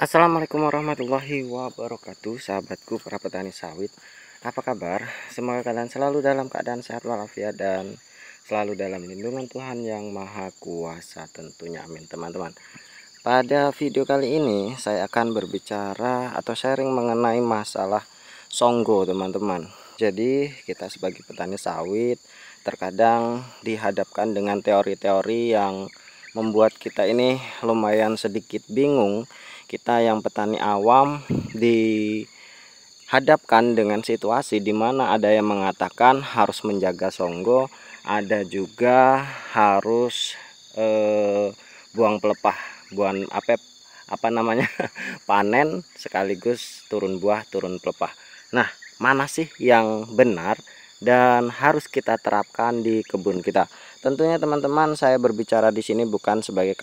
Assalamualaikum warahmatullahi wabarakatuh, sahabatku para petani sawit. Apa kabar? Semoga kalian selalu dalam keadaan sehat walafiat dan selalu dalam lindungan Tuhan yang Maha Kuasa tentunya, amin teman-teman. Pada video kali ini saya akan berbicara atau sharing mengenai masalah songgo teman-teman. Jadi kita sebagai petani sawit terkadang dihadapkan dengan teori-teori yang membuat kita ini lumayan sedikit bingung. Kita yang petani awam dihadapkan dengan situasi di mana ada yang mengatakan harus menjaga songgo, ada juga harus buang pelepah, buang apa namanya panen sekaligus turun buah turun pelepah. Nah, mana sih yang benar dan harus kita terapkan di kebun kita? Tentunya teman-teman, saya berbicara di sini bukan sebagai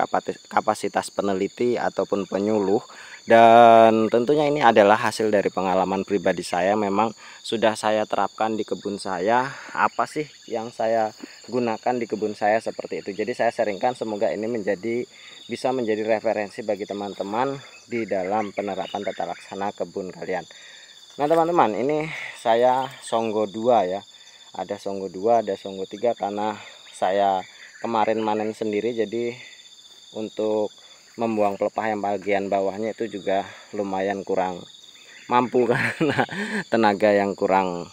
kapasitas peneliti ataupun penyuluh, dan tentunya ini adalah hasil dari pengalaman pribadi saya. Memang sudah saya terapkan di kebun saya. Apa sih yang saya gunakan di kebun saya seperti itu. Jadi saya sharingkan, semoga ini bisa menjadi referensi bagi teman-teman di dalam penerapan tata laksana kebun kalian. Nah teman-teman, ini saya songgo 2 ya. Ada songgo 2, ada songgo 3 karena saya kemarin manen sendiri, jadi untuk membuang pelepah yang bagian bawahnya itu juga lumayan kurang mampu karena tenaga yang kurang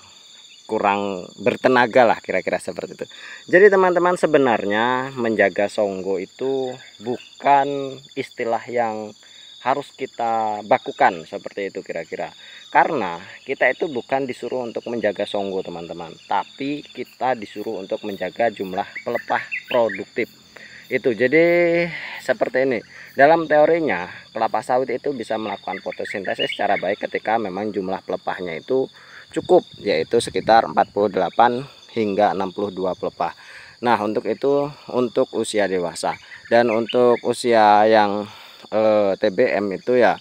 bertenaga lah, kira-kira seperti itu. Jadi teman-teman, sebenarnya menjaga songgo itu bukan istilah yang harus kita bakukan seperti itu kira-kira, karena kita itu bukan disuruh untuk menjaga songgo teman-teman, tapi kita disuruh untuk menjaga jumlah pelepah produktif itu. Jadi seperti ini, dalam teorinya kelapa sawit itu bisa melakukan fotosintesis secara baik ketika memang jumlah pelepahnya itu cukup, yaitu sekitar 48 hingga 62 pelepah. Nah untuk itu untuk usia dewasa, dan untuk usia yang TBM itu ya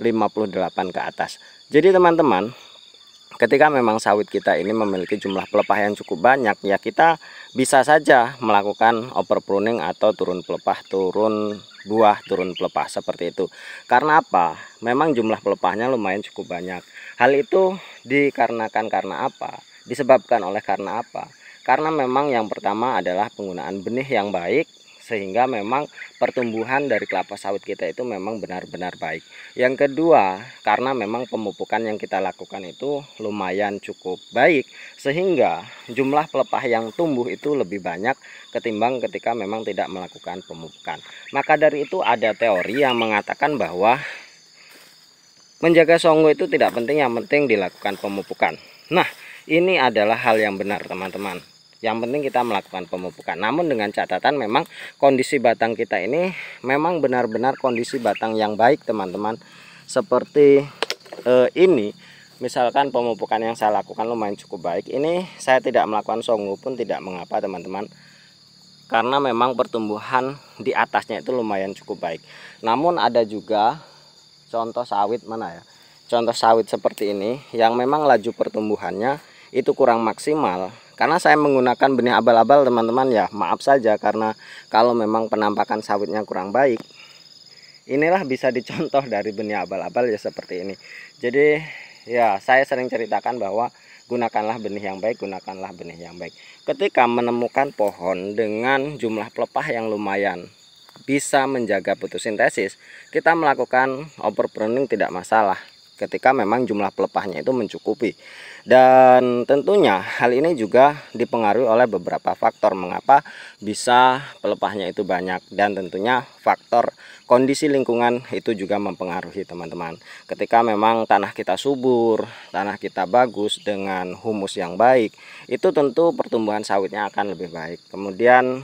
58 ke atas. Jadi teman-teman, ketika memang sawit kita ini memiliki jumlah pelepah yang cukup banyak, ya kita bisa saja melakukan overpruning atau turun pelepah, turun buah, turun pelepah seperti itu. Karena apa? Memang jumlah pelepahnya lumayan cukup banyak. Hal itu dikarenakan karena apa? Disebabkan oleh karena apa? Karena memang yang pertama adalah penggunaan benih yang baik, sehingga memang pertumbuhan dari kelapa sawit kita itu memang benar-benar baik. Yang kedua, karena memang pemupukan yang kita lakukan itu lumayan cukup baik, sehingga jumlah pelepah yang tumbuh itu lebih banyak ketimbang ketika memang tidak melakukan pemupukan. Maka dari itu ada teori yang mengatakan bahwa menjaga songgo itu tidak penting, yang penting dilakukan pemupukan. Nah, ini adalah hal yang benar teman-teman. Yang penting kita melakukan pemupukan. Namun dengan catatan memang kondisi batang kita ini memang benar-benar kondisi batang yang baik teman-teman. Seperti ini, misalkan pemupukan yang saya lakukan lumayan cukup baik. Ini saya tidak melakukan songgo pun tidak mengapa teman-teman, karena memang pertumbuhan di atasnya itu lumayan cukup baik. Namun ada juga contoh sawit mana ya? Contoh sawit seperti ini yang memang laju pertumbuhannya itu kurang maksimal. Karena saya menggunakan benih abal-abal teman-teman ya, maaf saja karena kalau memang penampakan sawitnya kurang baik, inilah bisa dicontoh dari benih abal-abal ya seperti ini. Jadi ya saya sering ceritakan bahwa gunakanlah benih yang baik, gunakanlah benih yang baik. Ketika menemukan pohon dengan jumlah pelepah yang lumayan bisa menjaga fotosintesis, kita melakukan overpruning tidak masalah ketika memang jumlah pelepahnya itu mencukupi. Dan tentunya hal ini juga dipengaruhi oleh beberapa faktor mengapa bisa pelepahnya itu banyak, dan tentunya faktor kondisi lingkungan itu juga mempengaruhi teman-teman. Ketika memang tanah kita subur, tanah kita bagus dengan humus yang baik, itu tentu pertumbuhan sawitnya akan lebih baik. Kemudian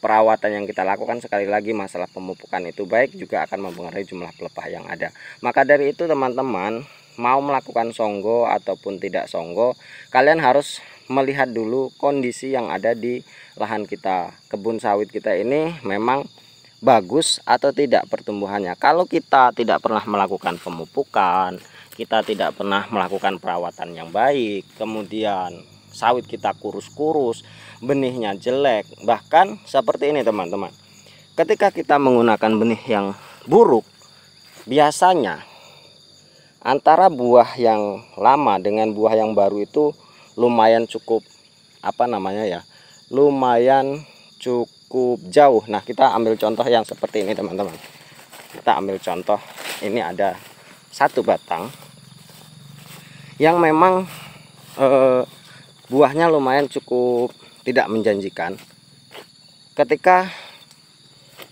perawatan yang kita lakukan, sekali lagi masalah pemupukan itu baik, juga akan mempengaruhi jumlah pelepah yang ada. Maka dari itu teman-teman, mau melakukan songgo ataupun tidak songgo, kalian harus melihat dulu kondisi yang ada di lahan kita. Kebun sawit kita ini memang bagus atau tidak pertumbuhannya. Kalau kita tidak pernah melakukan pemupukan, kita tidak pernah melakukan perawatan yang baik, kemudian sawit kita kurus-kurus, benihnya jelek, bahkan seperti ini teman-teman. Ketika kita menggunakan benih yang buruk, biasanya antara buah yang lama dengan buah yang baru itu lumayan cukup lumayan cukup jauh. Nah, kita ambil contoh yang seperti ini teman-teman. Kita ambil contoh, ini ada satu batang yang memang buahnya lumayan cukup tidak menjanjikan. Ketika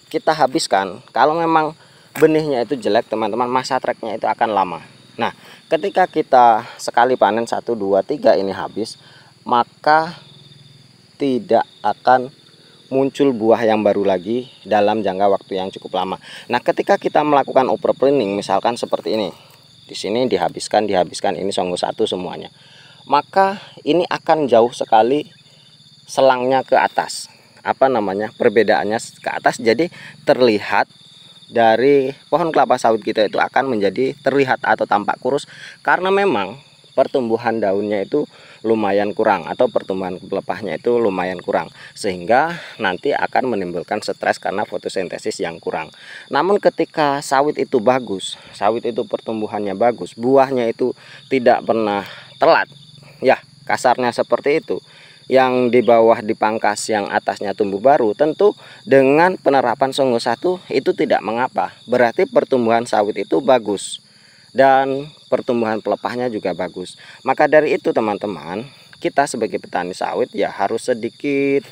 kita habiskan, kalau memang benihnya itu jelek teman-teman, masa treknya itu akan lama. Nah, ketika kita sekali panen 1, 2, 3 ini habis, maka tidak akan muncul buah yang baru lagi dalam jangka waktu yang cukup lama. Nah, ketika kita melakukan overpruning misalkan seperti ini, di sini dihabiskan ini songgo 1 semuanya, maka ini akan jauh sekali selangnya ke atas, perbedaannya ke atas. Jadi terlihat dari pohon kelapa sawit kita itu akan menjadi terlihat atau tampak kurus, karena memang pertumbuhan daunnya itu lumayan kurang atau pertumbuhan pelepahnya itu lumayan kurang, sehingga nanti akan menimbulkan stres karena fotosintesis yang kurang. Namun ketika sawit itu bagus, sawit itu pertumbuhannya bagus, buahnya itu tidak pernah telat, ya kasarnya seperti itu, yang di bawah dipangkas, yang atasnya tumbuh baru, tentu dengan penerapan songgo 1 itu tidak mengapa, berarti pertumbuhan sawit itu bagus dan pertumbuhan pelepahnya juga bagus. Maka dari itu teman-teman, kita sebagai petani sawit ya harus sedikit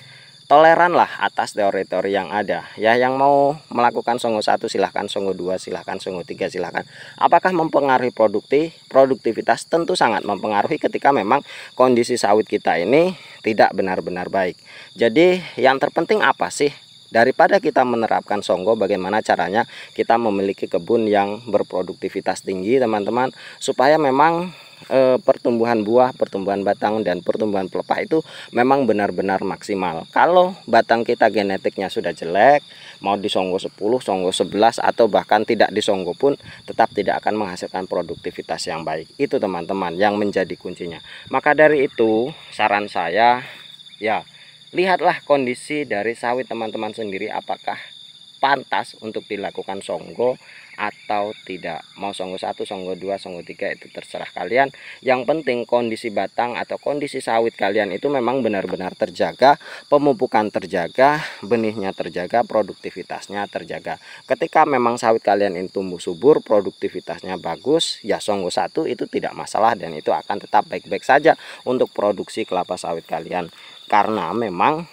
toleran lah atas teori-teori yang ada. Ya, yang mau melakukan songgo 1 silahkan, songgo 2 silahkan, songgo 3 silahkan. Apakah mempengaruhi produktivitas? Tentu sangat mempengaruhi ketika memang kondisi sawit kita ini tidak benar-benar baik. Jadi yang terpenting apa sih? Daripada kita menerapkan songgo, bagaimana caranya kita memiliki kebun yang berproduktivitas tinggi teman-teman, supaya memang pertumbuhan buah, pertumbuhan batang, dan pertumbuhan pelepah itu memang benar-benar maksimal. Kalau batang kita genetiknya sudah jelek, mau disonggo 10, songgo 11, atau bahkan tidak disonggo pun tetap tidak akan menghasilkan produktivitas yang baik. Itu teman-teman yang menjadi kuncinya. Maka dari itu saran saya, ya lihatlah kondisi dari sawit teman-teman sendiri, apakah pantas untuk dilakukan songgo atau tidak. Mau songgo 1, songgo 2, songgo 3 itu terserah kalian. Yang penting kondisi batang atau kondisi sawit kalian itu memang benar-benar terjaga, pemupukan terjaga, benihnya terjaga, produktivitasnya terjaga. Ketika memang sawit kalian ini tumbuh subur, produktivitasnya bagus, ya songgo 1 itu tidak masalah, dan itu akan tetap baik-baik saja untuk produksi kelapa sawit kalian, karena memang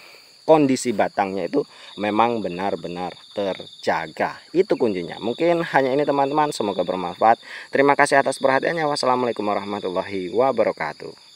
kondisi batangnya itu memang benar-benar terjaga. Itu kuncinya. Mungkin hanya ini teman-teman, semoga bermanfaat. Terima kasih atas perhatiannya. Wassalamualaikum warahmatullahi wabarakatuh.